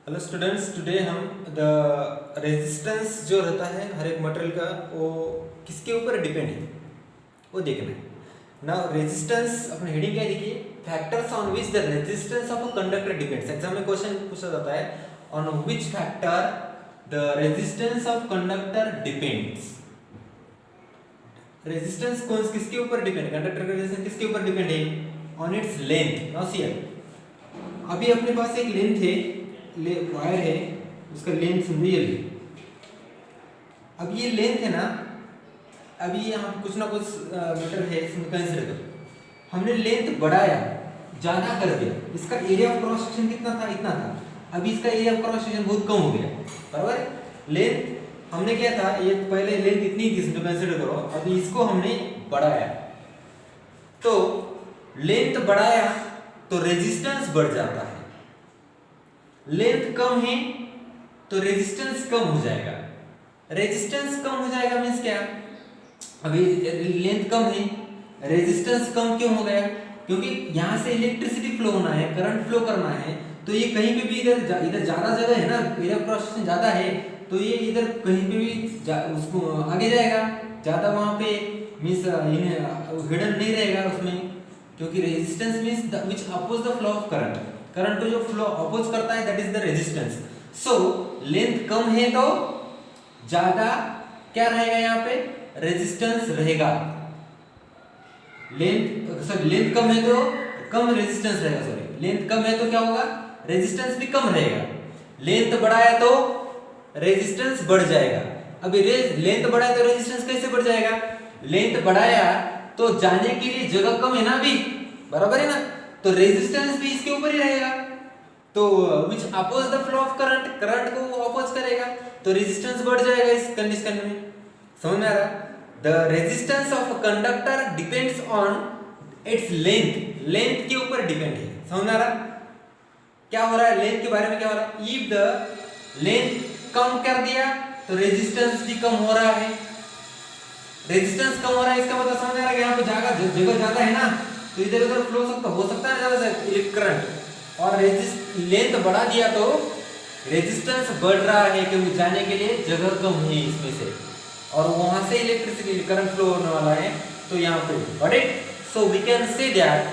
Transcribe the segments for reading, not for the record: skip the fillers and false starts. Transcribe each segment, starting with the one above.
Hello students, today हम the resistance जो रहता है हर एक मटेरियल का वो किसके ऊपर डिपेंड है वो देखना है ना। रेजिस्टेंस अपने हेडिंग क्या देखिए, factors on which the resistance of a conductor depends. Exam में क्वेश्चन पूछा जाता है on which factor the resistance of conductor depends. Resistance कौन किसके ऊपर डिपेंड, कंडक्टर का रेजिस्टेंस किसके ऊपर डिपेंड है? On its length. Now see अभी अपने पास एक लेंथ है, वायर है, उसका लेंथ समझिए ये। अब ये लेंथ है ना, अभी यहाँ कुछ ना कुछ मीटर है, इसमें कंसीडर करो। हमने लेंथ बढ़ाया, ज़्यादा कर दिया, इसका एरिया ऑफ क्रॉस सेक्शन कितना था? इतना था। अभी इसका एरिया ऑफ क्रॉस सेक्शन बहुत कम हो गया, बराबर है। लेंथ हमने क्या था, ये पहले लेंथ इतनी थी, इसमें कंसीडर करो। अभी इसको हमने बढ़ाया, तो लेंथ बढ़ाया तो रेजिस्टेंस बढ़ जाता है। लेंथ कम है तो रेजिस्टेंस कम हो जाएगा। रेजिस्टेंस कम हो जाएगा मीन्स क्या? अभी लेंथ कम है, रेजिस्टेंस कम क्यों हो गया? क्योंकि यहाँ से इलेक्ट्रिसिटी फ्लो होना है, करंट फ्लो करना है, तो ये कहीं पे भी इधर ज्यादा जगह है ना, एरिया क्रॉस सेक्शन ज्यादा है, तो ये इधर कहीं पे भी उसको आगे जाएगा, ज्यादा वहाँ पे मीन्स हिडन नहीं रहेगा उसमें, क्योंकि resistance means which oppose the flow of current. Current को जो फ्लो अपोज करता है that is the resistance. So length कम है तो ज्यादा क्या रहेगा, यहाँ पे रेजिस्टेंस रहेगा। लेंथ कम है तो कम रेजिस्टेंस रहेगा। सॉरी, लेंथ कम है तो क्या होगा? रेजिस्टेंस भी कम रहेगा। लेंथ बढ़ाया तो रेजिस्टेंस बढ़ जाएगा। अभी लेंथ बढ़ाया तो रेजिस्टेंस कैसे बढ़ जाएगा? लेंथ बढ़ाया तो जाने के लिए जगह कम है ना अभी, बराबर है ना, तो रेजिस्टेंस भी इसके ऊपर ही रहेगा। तो which oppose the flow of current, current को वो अपोज करेगा, तो रेजिस्टेंस बढ़ जाएगा इस कंडीशन में। समझ में आ रहा? The resistance of a conductor depends on its length. Length के ऊपर डिपेंड है। समझ में आ रहा? क्या हो रहा है लेंथ के बारे में? क्या हो रहा है? इफ द लेंथ कम कर दिया तो रेजिस्टेंस भी कम हो रहा है। रेजिस्टेंस कम हो रहा है, इसका मतलब समझ आ रहा है कि यहाँ पे जगह ज्यादा है ना, तो इधर उधर फ्लो हो सकता है ज्यादा से इलेक्ट्रिक करंट। और लेंथ बढ़ा दिया तो रेजिस्टेंस बढ़ रहा है, क्योंकि जाने के लिए जगह कम है इसमें से, और वहां से इलेक्ट्रिसिटी करंट फ्लो होने वाला है, तो यहाँ पे got it. So we can say that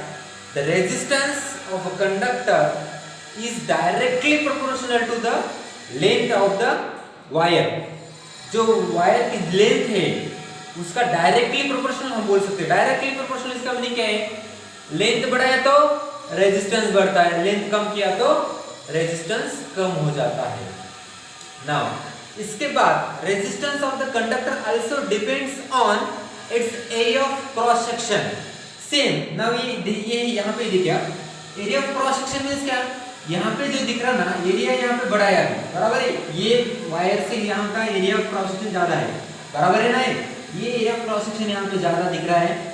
the resistance of a conductor is directly proportional to the length of the wire. जो वायर की लेंथ है उसका डायरेक्टली प्रोपोर्शनल हम बोल सकते हैं। डायरेक्टली प्रोपोर्शनल इसका मीनिंग क्या है? लेंथ बढ़ाया तो रेजिस्टेंस बढ़ता है, लेंथ कम किया तो रेजिस्टेंस कम हो जाता है। नाउ इसके बाद resistance of the conductor also depends on it's area of cross section. Same now ये यहाँ पे देखिए, area of cross section means क्या? यहाँ पे जो दिख रहा ना एरिया, यहाँ पे बढ़ाया है, बराबर है। ये वायर से यहाँ का एरिया ऑफ क्रॉस सेक्शन ज्यादा है, बराबर है ना। ये एरिया ऑफ क्रॉस सेक्शन यहाँ पे ज्यादा दिख रहा है,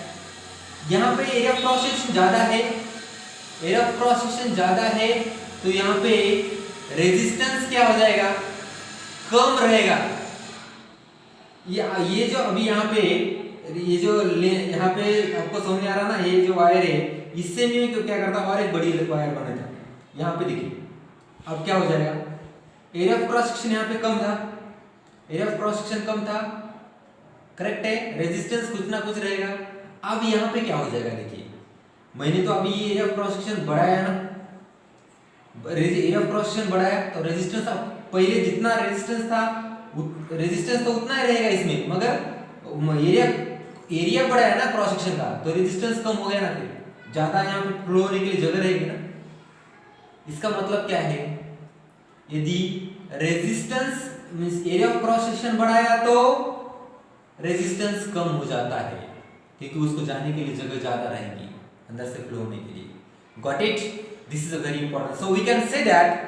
यहाँ पे एरिया ऑफ क्रॉस सेक्शन ज्यादा है। एरिया ऑफ क्रॉस सेक्शन ज्यादा है तो यहाँ पे रेजिस्टेंस क्या हो जाएगा? कम रहेगा। ये जो अभी यहाँ पे ये जो यहाँ पे आपको समझ में आ रहा ना, ये जो वायर है इससे मैं क्या करता और एक बड़ी वायर बनाता। यहाँ पे देखिए अब क्या हो जाएगा? एरिया ऑफ क्रॉस सेक्शन यहाँ पे कम था, एरिया ऑफ क्रॉस सेक्शन कम था, करेक्ट है। रेजिस्टेंस कुछ ना कुछ रहेगा। अब यहाँ पे क्या हो जाएगा? देखिए मैंने तो अभी एरिया ऑफ क्रॉस सेक्शन बढ़ाया ना, एरिया ऑफ क्रॉस सेक्शन बढ़ाया तो रेजिस्टेंस अब पहले जितना रेजिस्टेंस था रेजिस्टेंस तो उतना ही रहेगा इसमें, मगर एरिया बढ़ाया ना क्रॉस सेक्शन का, तो रेजिस्टेंस कम हो गया ना, फिर ज्यादा यहाँ पे फ्लो होने के लिए जगह रहेगी ना। इसका मतलब क्या है? यदि resistance means area of cross section बढ़ाया तो रेजिस्टेंस कम हो जाता है, क्योंकि उसको जाने के लिए जगह ज्यादा रहेगी अंदर से फ्लो होने के लिए। Got it? This is a very important. So we can say that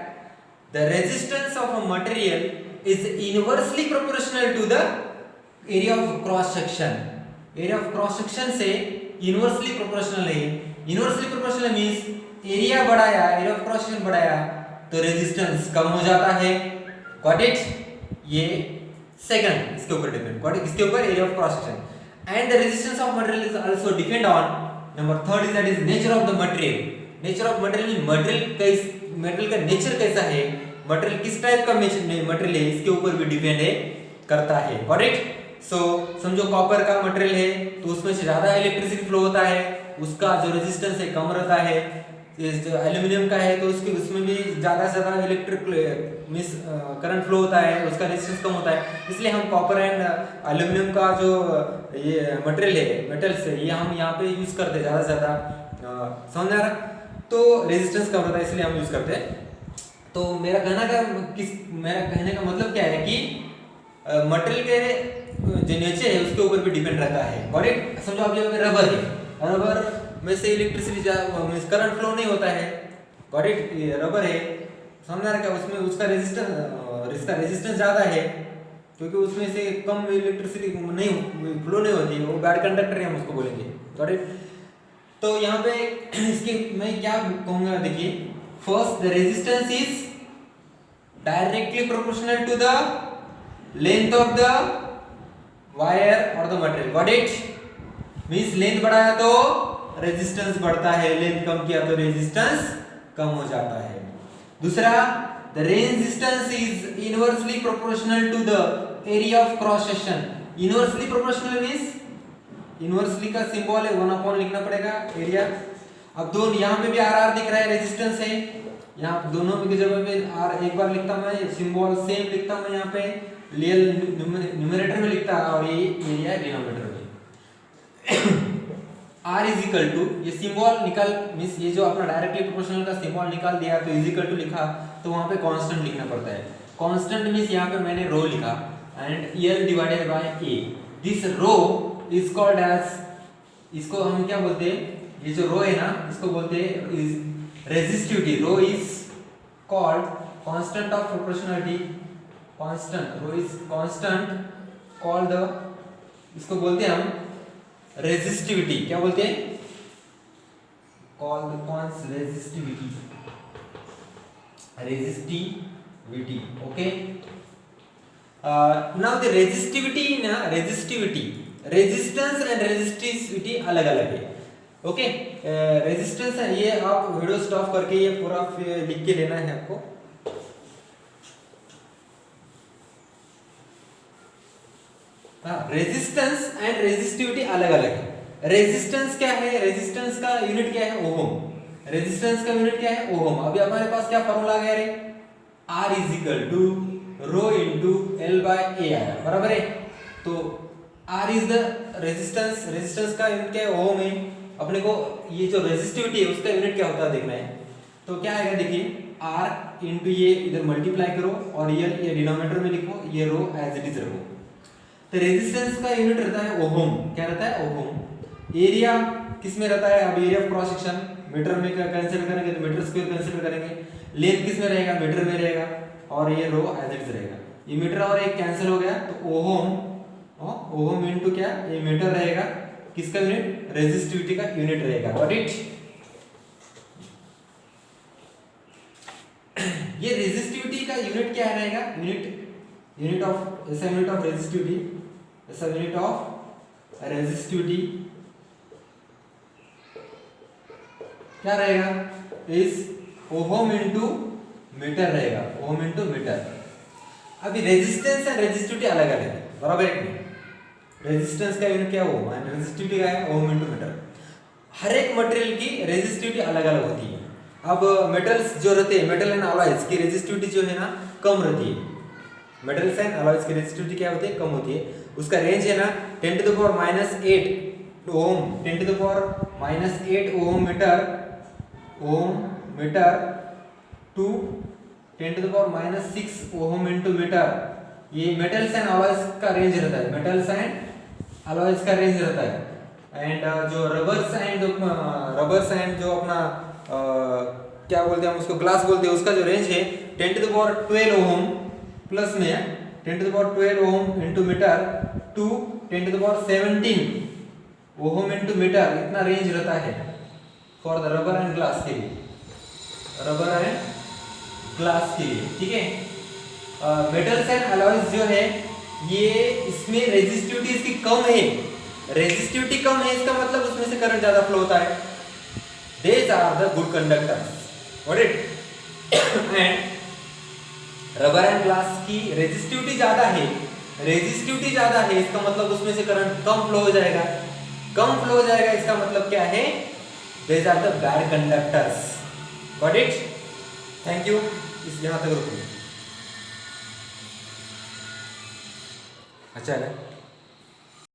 the resistance of a material is inversely proportional to the area of cross section. Area of cross section से inversely proportional है। Inversely proportional means area बढ़ाया, area of cross section बढ़ाया तो resistance कम हो जाता है। Got it? ये second इसके ऊपर डिपेंड। Got it? किसके ऊपर? Area of cross section. And the resistance of material is also depend on number third is that is nature of the material. Nature of material, material का nature कैसा है, material किस type का material है इसके ऊपर भी डिपेंड है करता है। करेक्ट। सो समझो कॉपर का मटेरियल है तो उसमें से ज्यादा इलेक्ट्रिसिटी फ्लो होता है, उसका जो रेजिस्टेंस है कम रहता है। जो एल्यूमिनियम का है तो उसमें भी ज्यादा से ज्यादा इलेक्ट्रिक मींस करंट फ्लो होता है, उसका रेजिस्टेंस कम होता है। इसलिए हम कॉपर एंड एल्यूमिनियम का जो ये मटेरियल है, मेटल्स है, ये हम यहाँ पे यूज करते हैं ज्यादा से ज्यादा। समझ आ रहा? तो रेजिस्टेंस कम रहता है इसलिए हम यूज करते हैं। तो मेरा कहने का मतलब क्या है कि मटेरियल के जो नेचर है उसके ऊपर भी डिपेंड रहता है। करेक्ट। समझो आप जब रबर है, रबर में से इलेक्ट्रिसिटी करंट फ्लो नहीं होता है। करेक्ट। ये रबर है, समझ रहा क्या, उसमें उसका रेजिस्टेंस ज्यादा है क्योंकि उसमें से कम इलेक्ट्रिसिटी नहीं फ्लो नहीं होती, वो बैड कंडक्टर है हम उसको बोलेंगे। करेक्ट। तो यहाँ पे इसकी मैं क्या कहूंगा, देखिए first the resistance is directly proportional to the length of the wire और the material. Got it? Means length बढ़ाया तो रेजिस्टेंस बढ़ता है, लेंथ कम किया तो रेजिस्टेंस कम हो जाता है। दूसरा, the resistance is inversely proportional to the area of cross section. Inversely proportional means inversely का सिंबल है 1 लिखना पड़ेगा एरिया। अब दोनों यहाँ पे भी आर दिख रहा है, रेजिस्टेंस है, यहाँ दोनों की जगह पे आर एक बार लिखता मैं, सिंबल सेम लिखता मैं यहाँ पे, रियल न्यूमरेटर में लिखता और ये एरिया डिनोमिनेटर में। R इज इक्वल टू, ये सिंबल निकाल मींस ये जो अपना डायरेक्टली प्रोपोर्शनल का सिंबल निकाल दिया तो इज इक्वल टू लिखा, तो वहां पे कांस्टेंट लिखना पड़ता है। कांस्टेंट मींस यहाँ पे मैंने रो लिखा and L divided by A। This rho is called as, इसको हम क्या बोलते हैं, ये जो रो है ना इसको बोलते हैं is resistivity. Rho is called constant of proportionality. Constant, rho is constant called the, इसको बोलते हैं हम रेजिस्टिविटी। क्या बोलते हैं? Called cons resistivity, resistivity. Okay. Now the resistivity ना, रेजिस्टिविटी, रेजिस्टेंस एंड रेजिस्टिविटी अलग अलग है। ओके। रेजिस्टेंस है, ये आप वीडियो स्टॉप करके ये पूरा लिख के लेना है आपको। रेजिस्टेंस एंड रेजिस्टिविटी अलग अलग है। रेजिस्टेंस क्या है? रेजिस्टेंस का यूनिट क्या है? ओम। रेजिस्टेंस का यूनिट क्या है? ओम। अभी हमारे पास क्या फॉर्मूला आ गया रे? R is equal to rho into L by A आया, बराबर है। तो R is the resistance, resistance का यूनिट क्या है? ओम है। अपने को ये जो रेजिस्टिविटी है उसका यूनिट क्या होता है देखना है। तो क्या आएगा देखिए, R इंटू ये इधर मल्टीप्लाई करो और ये डिनोमिनेटर में लिखो, ये रो एज इट इज रखो। तो रेजिस्टेंस का यूनिट रहता है ओम। क्या रहता है? ओम। एरिया किस में रहता है? अब area of cross section metre में कैंसिल करेंगे तो मीटर स्क्वायर कैंसिल करेंगे। लेंथ किस में रहेगा? मीटर में रहेगा और ये रो एज इट इज रहेगा। ये मीटर और एक कैंसिल हो गया तो ओम, ओम इनटू क्या, ये मीटर रहेगा, किसका यूनिट? रेजिस्टिविटी का यूनिट रहेगा। Got it? ये रेजिस्टिविटी का यूनिट क्या रहेगा? यूनिट ऑफ, ऐसा यूनिट ऑफ रेजिस्टिविटी, ऐसा यूनिट ऑफ रेजिस्टिविटी क्या रहेगा? इज ओम इंटू मीटर रहेगा, ओम इंटू मीटर। अभी रेजिस्टेंस एंड रेजिस्टिविटी अलग अलग है, बराबर है? रेजिस्टेंस का यूनिट क्या है? ओम, एंड रेजिस्टिविटी का है ओम इंटू मीटर। हर एक मटेरियल की रेजिस्टिविटी अलग अलग होती है। अब मेटल्स जो रहते हैं, मेटल एंड अलॉयज की रेजिस्टिविटी जो है ना कम रहती है। मेटल्स एंड अलॉयज की रेजिस्टिविटी क्या होती है? कम होती है। उसका रेंज है ना 10 to the power -8 ohm, 10 to the power -8 ohm metre to 10 to the power -6 ohm into metre. ये मेटल्स एंड अलॉयज का रेंज रहता है, मेटल्स एंड अलॉयज का रेंज रहता है। एंड जो रबर्स एंड जो अपना क्या बोलते हैं हम उसको, ग्लास बोलते हैं, उसका जो रेंज है 10 to the power 12 ohm plus में 10 to the power 12 ohm into metre to 10 to the power 17 ohm into metre, इतना रेंज रहता है for the rubber and glass के लिए, रबर एंड ग्लास के लिए। ठीक है। मेटल्स एंड अलॉयज जो है ये, इसमें रेजिस्टिविटी इसकी कम है। रेजिस्टिविटी कम है इसका मतलब उसमें से करंट ज्यादा फ्लो होता है। These are the good conductors. Got it? And rubber and glass की रेजिस्टिविटी ज्यादा है, रेजिस्टिविटी ज्यादा है, इसका मतलब उसमें से करंट कम फ्लो हो जाएगा, कम फ्लो हो जाएगा, इसका मतलब क्या है, these are the bad conductors. Got it? Thank you. इस यहाँ तक रुको। अच्छा है।